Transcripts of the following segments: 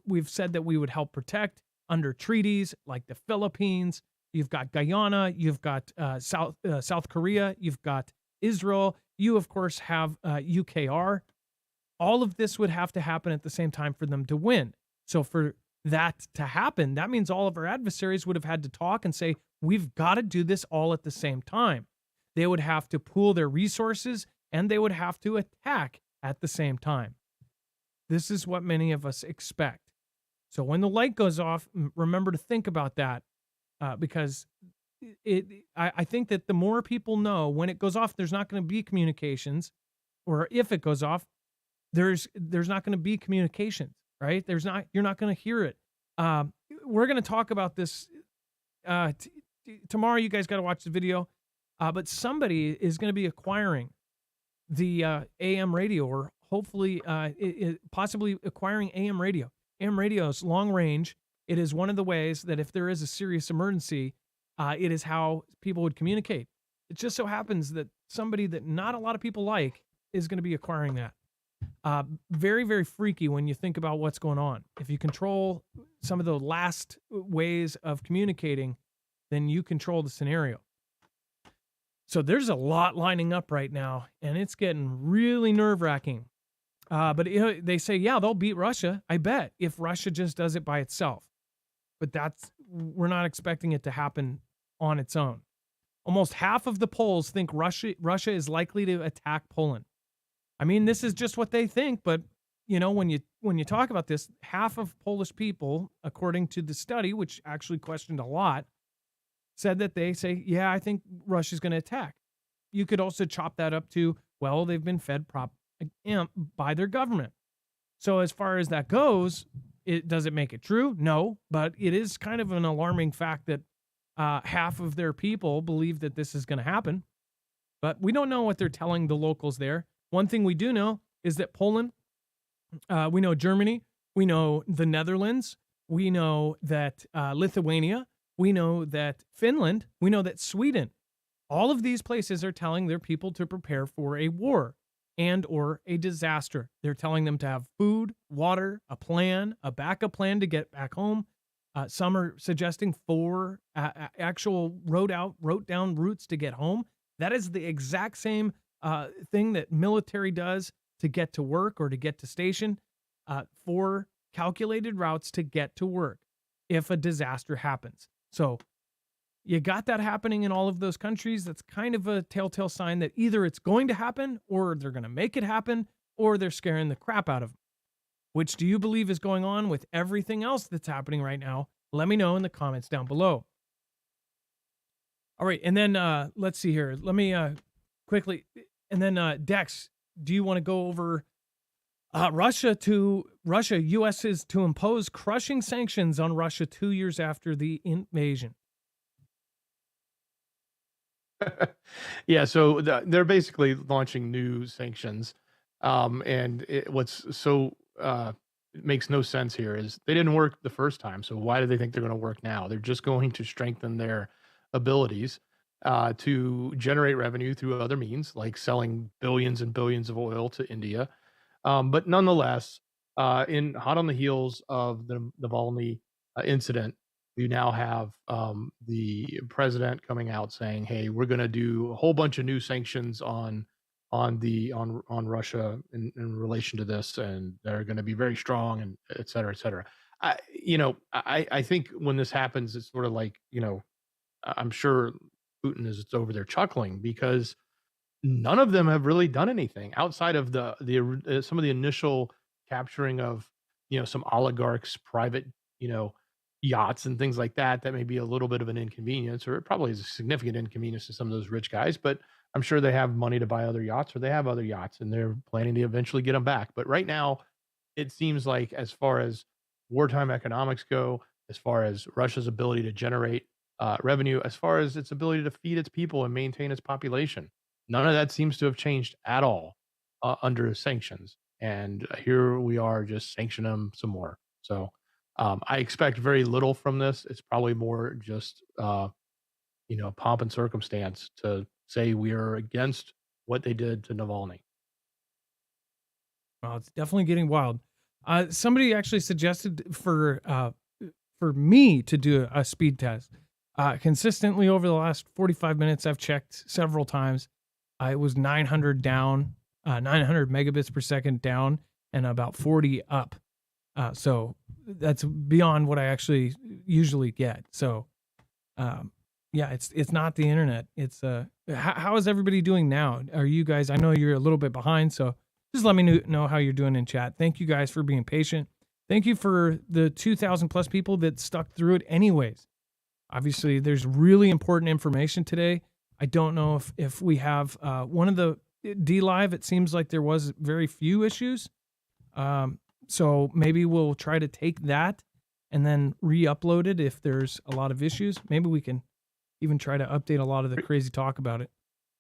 we've said that we would help protect under treaties like the Philippines. You've got Guyana. You've got South Korea. You've got Israel. You, of course, have UKR. All of this would have to happen at the same time for them to win. So for that to happen, that means all of our adversaries would have had to talk and say, we've got to do this all at the same time. They would have to pool their resources and they would have to attack at the same time. This is what many of us expect. So when the light goes off, remember to think about that because I think that the more people know when it goes off, there's not going to be communications, or if it goes off, there's not going to be communications, right? You're not going to hear it. We're going to talk about this tomorrow. You guys got to watch the video, but somebody is going to be acquiring the AM radio, or hopefully possibly acquiring AM radio. AM radio is long range. It is one of the ways that if there is a serious emergency, it is how people would communicate. It just so happens that somebody that not a lot of people like is going to be acquiring that. Very, very freaky when you think about what's going on. If you control some of the last ways of communicating, then you control the scenario. So there's a lot lining up right now, and it's getting really nerve-wracking. But they say, yeah, they'll beat Russia, I bet, if Russia just does it by itself. But we're not expecting it to happen on its own. Almost half of the polls think Russia is likely to attack Poland. I mean, this is just what they think, but when you talk about this, half of Polish people, according to the study, which actually questioned a lot, said that they say, yeah, I think Russia's going to attack. You could also chop that up to, well, they've been fed by their government. So as far as that goes, does it make it true? No, but it is kind of an alarming fact that half of their people believe that this is going to happen. But we don't know what they're telling the locals there. One thing we do know is that Poland, we know Germany, we know the Netherlands, we know that Lithuania, we know that Finland, we know that Sweden. All of these places are telling their people to prepare for a war and or a disaster. They're telling them to have food, water, a plan, a backup plan to get back home. Some are suggesting 4 actual wrote down routes to get home. That is the exact same thing that military does to get to work or to get to station. 4 calculated routes to get to work if a disaster happens. So you got that happening in all of those countries. That's kind of a telltale sign that either it's going to happen, or they're going to make it happen, or they're scaring the crap out of them. Which do you believe is going on with everything else that's happening right now? Let me know in the comments down below. All right, and then let's see here. Let me quickly, and then Dex, do you want to go over Russia, U.S. is to impose crushing sanctions on Russia 2 years after the invasion? Yeah, so they're basically launching new sanctions. And what's so it makes no sense here is they didn't work the first time. So why do they think they're going to work now? They're just going to strengthen their abilities to generate revenue through other means, like selling billions and billions of oil to India. But nonetheless, in hot on the heels of the Navalny incident, you now have the president coming out saying, "Hey, we're going to do a whole bunch of new sanctions on Russia in relation to this, and they're going to be very strong, and et cetera, et cetera." I think when this happens, it's sort of like, I'm sure Putin is over there chuckling because none of them have really done anything outside of the some of the initial capturing of some oligarchs' private yachts and things like that. That may be a little bit of an inconvenience, or it probably is a significant inconvenience to some of those rich guys. But I'm sure they have money to buy other yachts, or they have other yachts, and they're planning to eventually get them back. But right now, it seems like as far as wartime economics go, as far as Russia's ability to generate revenue, as far as its ability to feed its people and maintain its population, none of that seems to have changed at all under sanctions. And here we are just sanctioning them some more. So I expect very little from this. It's probably more just, pomp and circumstance to say we are against what they did to Navalny. Well, it's definitely getting wild. Somebody actually suggested for me to do a speed test. Consistently over the last 45 minutes, I've checked several times. It was 900 down, 900 megabits per second down, and about 40 up. So that's beyond what I actually usually get. So, yeah, it's not the internet. It's how is everybody doing now? Are you guys? I know you're a little bit behind, so just let me know how you're doing in chat. Thank you guys for being patient. Thank you for the 2,000 plus people that stuck through it anyways. Obviously, there's really important information today. I don't know if we have one of the D Live. It seems like there was very few issues. So maybe we'll try to take that and then re-upload it if there's a lot of issues. Maybe we can even try to update a lot of the crazy talk about it.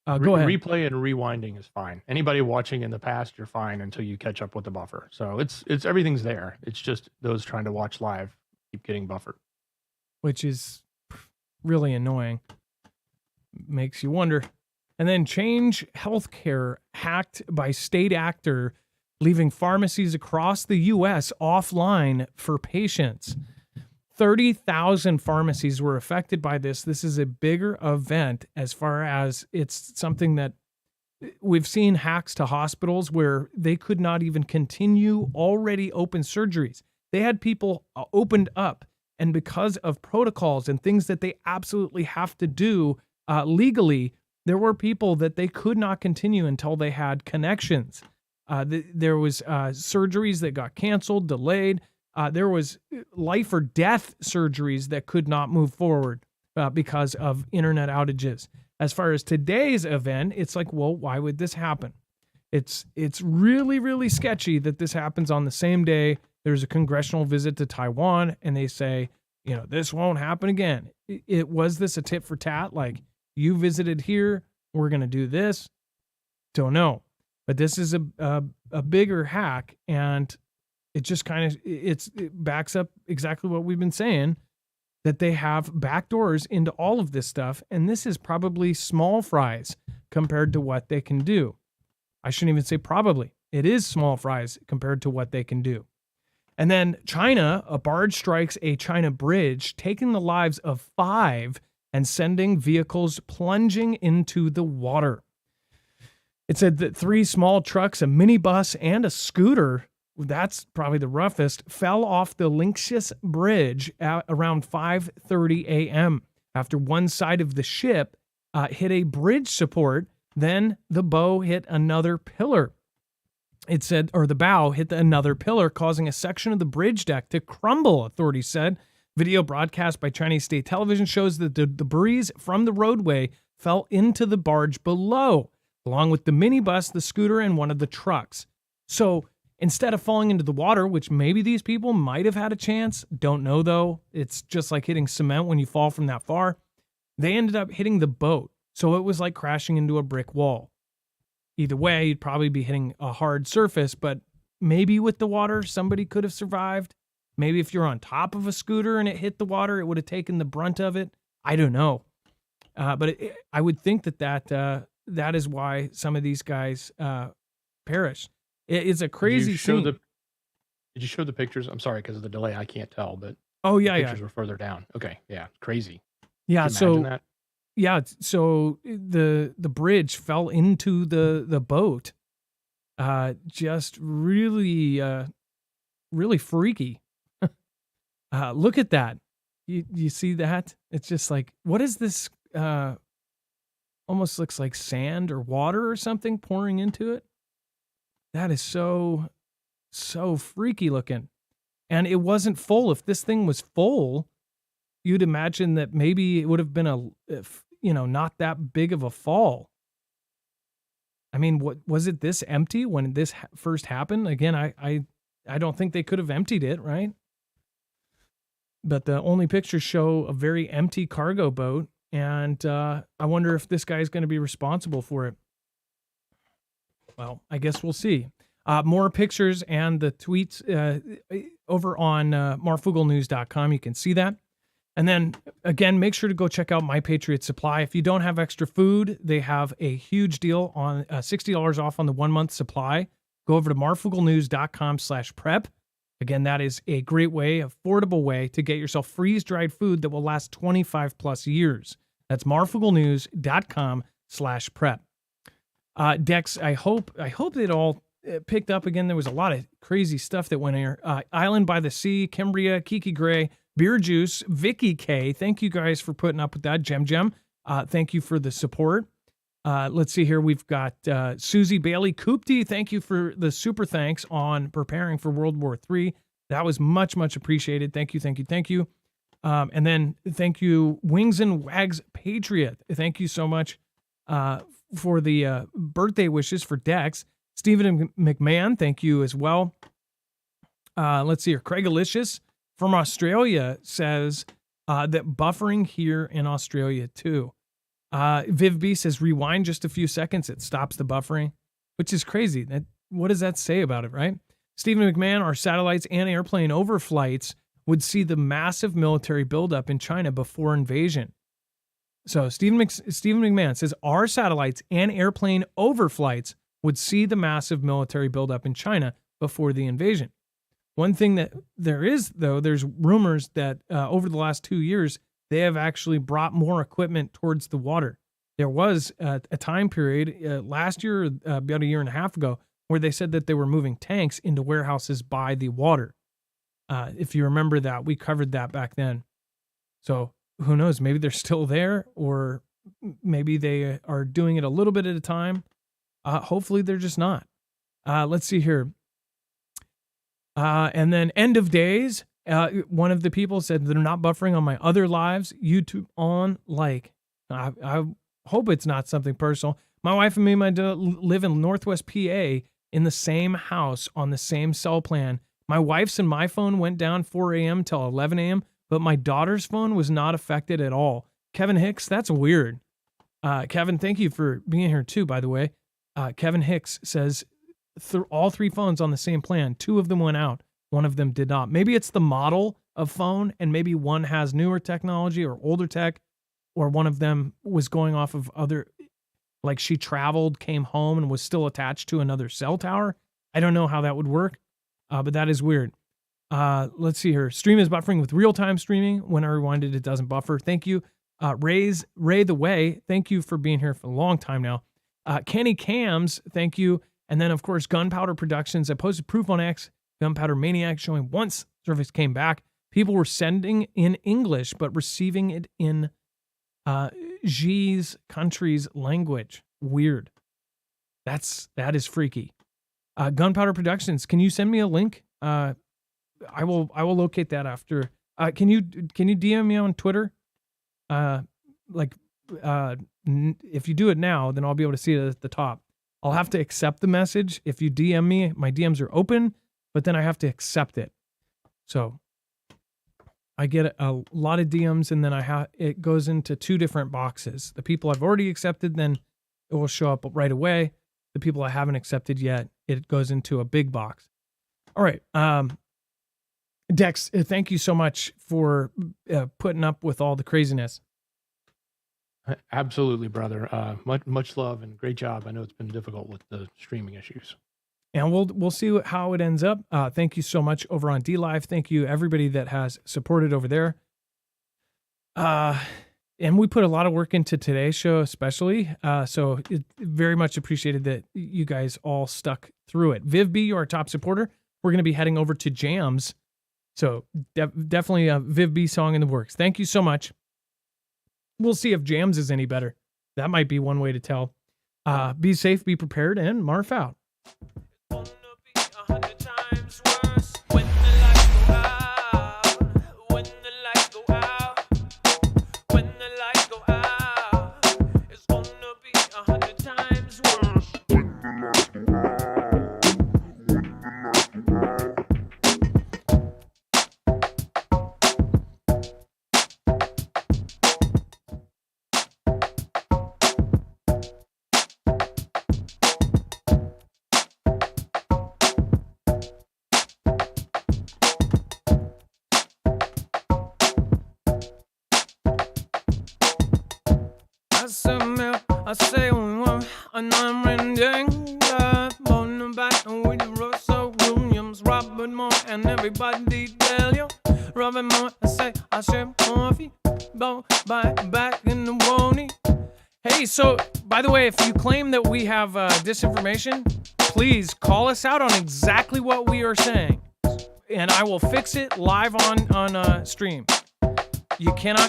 Go ahead. Replay and rewinding is fine. Anybody watching in the past, you're fine until you catch up with the buffer. So it's everything's there. It's just those trying to watch live keep getting buffered, which is really annoying. Makes you wonder. And then Change Healthcare hacked by state actor, leaving pharmacies across the U.S. offline for patients. 30,000 pharmacies were affected by this. This is a bigger event as far as it's something that we've seen hacks to hospitals where they could not even continue already open surgeries. They had people opened up, and because of protocols and things that they absolutely have to do legally, there were people that they could not continue until they had connections. There was surgeries that got canceled, delayed. There was life or death surgeries that could not move forward because of internet outages. As far as today's event, it's like, well, why would this happen? It's really, really sketchy that this happens on the same day. There's a congressional visit to Taiwan, and they say, this won't happen again. Was this a tit for tat? Like, you visited here, we're going to do this? Don't know. But this is a bigger hack, and it just it backs up exactly what we've been saying, that they have backdoors into all of this stuff, and this is probably small fries compared to what they can do. I shouldn't even say probably. It is small fries compared to what they can do. And then China, a barge strikes a China bridge, taking the lives of 5 and sending vehicles plunging into the water. It said that 3 small trucks, a minibus, and a scooter, that's probably the roughest, fell off the Linksys Bridge at around 5:30 a.m. after one side of the ship hit a bridge support. Then the bow hit another pillar. It said, or the bow hit another pillar, causing a section of the bridge deck to crumble, authorities said. Video broadcast by Chinese state television shows that the debris from the roadway fell into the barge below, along with the minibus, the scooter, and one of the trucks. So instead of falling into the water, which maybe these people might have had a chance, don't know though, it's just like hitting cement when you fall from that far, they ended up hitting the boat. So it was like crashing into a brick wall. Either way, you'd probably be hitting a hard surface, but maybe with the water, somebody could have survived. Maybe if you're on top of a scooter and it hit the water, it would have taken the brunt of it. I don't know. But I would think that is why some of these guys perished. It's a crazy scene. Did you show the pictures? I'm sorry, because of the delay, I can't tell, but the pictures were further down. Okay, yeah, crazy. Yeah, Can you imagine that? Yeah, so the bridge fell into the boat. Just really really freaky. Look at that. You see that? It's just like, what is this? Almost looks like sand or water or something pouring into it. That is so freaky looking. And it wasn't full. If this thing was full, you'd imagine that maybe it would have been not that big of a fall. I mean, what was it this empty when this first happened? Again, I don't think they could have emptied it, right? But the only pictures show a very empty cargo boat, and I wonder if this guy is going to be responsible for it. Well, I guess we'll see. More pictures and the tweets over on marfooglenews.com. You can see that. And then, again, make sure to go check out My Patriot Supply. If you don't have extra food, they have a huge deal on $60 off on the 1-month supply. Go over to marfooglenews.com/prep. Again, that is a great way, affordable way to get yourself freeze-dried food that will last 25 plus years. That's marfugglenews.com/prep. Dex, I hope it all picked up again. There was a lot of crazy stuff that went here. Island by the Sea, Kimbria, Kiki Gray, Beer Juice, Vicky K. Thank you guys for putting up with that. Gem. Thank you for the support. Let's see here. We've got Susie Bailey Koopty. Thank you for the super thanks on preparing for World War III. That was much, much appreciated. Thank you. And then thank you, Wings and Wags Patriot. Thank you so much for the birthday wishes for Dex. Stephen McMahon, thank you as well. Let's see here. Craig Alicious from Australia says that buffering here in Australia too. Viv B says rewind just a few seconds. It stops the buffering, which is crazy. What does that say about it, right? Stephen McMahon, our satellites and airplane overflights would see the massive military buildup in China before invasion. So Stephen McMahon says our satellites and airplane overflights would see the massive military buildup in China before the invasion. One thing that there is, though, there's rumors that over the last 2 years, they have actually brought more equipment towards the water. There was a time period last year, about a year and a half ago, where they said that they were moving tanks into warehouses by the water. If you remember that, we covered that back then. So who knows? Maybe they're still there, or maybe they are doing it a little bit at a time. Hopefully they're just not. Let's see here. And then End of Days. One of the people said they're not buffering on my other lives. YouTube on like. I hope it's not something personal. My wife and me live in Northwest PA in the same house on the same cell plan. My wife's and my phone went down 4 a.m. till 11 a.m., but my daughter's phone was not affected at all. Kevin Hicks, that's weird. Kevin, thank you for being here too, by the way. Kevin Hicks says all 3 phones on the same plan. 2 of them went out. 1 of them did not. Maybe it's the model of phone, and maybe one has newer technology or older tech, or one of them was going off of other, like she traveled, came home, and was still attached to another cell tower. I don't know how that would work, but that is weird. Let's see here. Stream is buffering with real-time streaming. When I rewind it, it doesn't buffer. Thank you. Ray the Way, thank you for being here for a long time now. Kenny Cams, thank you. And then, of course, Gunpowder Productions. I posted proof on X, Gunpowder Maniac, showing once service came back, people were sending in English, but receiving it in Xi's country's language. Weird. That is freaky. Gunpowder Productions, can you send me a link? I will locate that after. Can you DM me on Twitter? If you do it now, then I'll be able to see it at the top. I'll have to accept the message. If you DM me, my DMs are open, but then I have to accept it. So I get a lot of DMs, and then it goes into 2 different boxes. The people I've already accepted, then it will show up right away. The people I haven't accepted yet, it goes into a big box. All right. Dex, thank you so much for putting up with all the craziness. Absolutely, brother. Much love and great job. I know it's been difficult with the streaming issues. And we'll see how it ends up. Thank you so much over on DLive. Thank you everybody that has supported over there. And we put a lot of work into today's show, especially. So it very much appreciated that you guys all stuck through it. Viv B, you're our top supporter. We're going to be heading over to Jams. So definitely a Viv B song in the works. Thank you so much. We'll see if Jams is any better. That might be one way to tell. Be safe, be prepared, and Marf out. I say one, and I'm rending. On the back with Russell Williams, Robert Moore. and everybody tell you. Rubbing mama say I share coffee. Go back in the morning. Hey, so by the way, if you claim that we have disinformation, please call us out on exactly what we are saying, and I will fix it live on stream. You cannot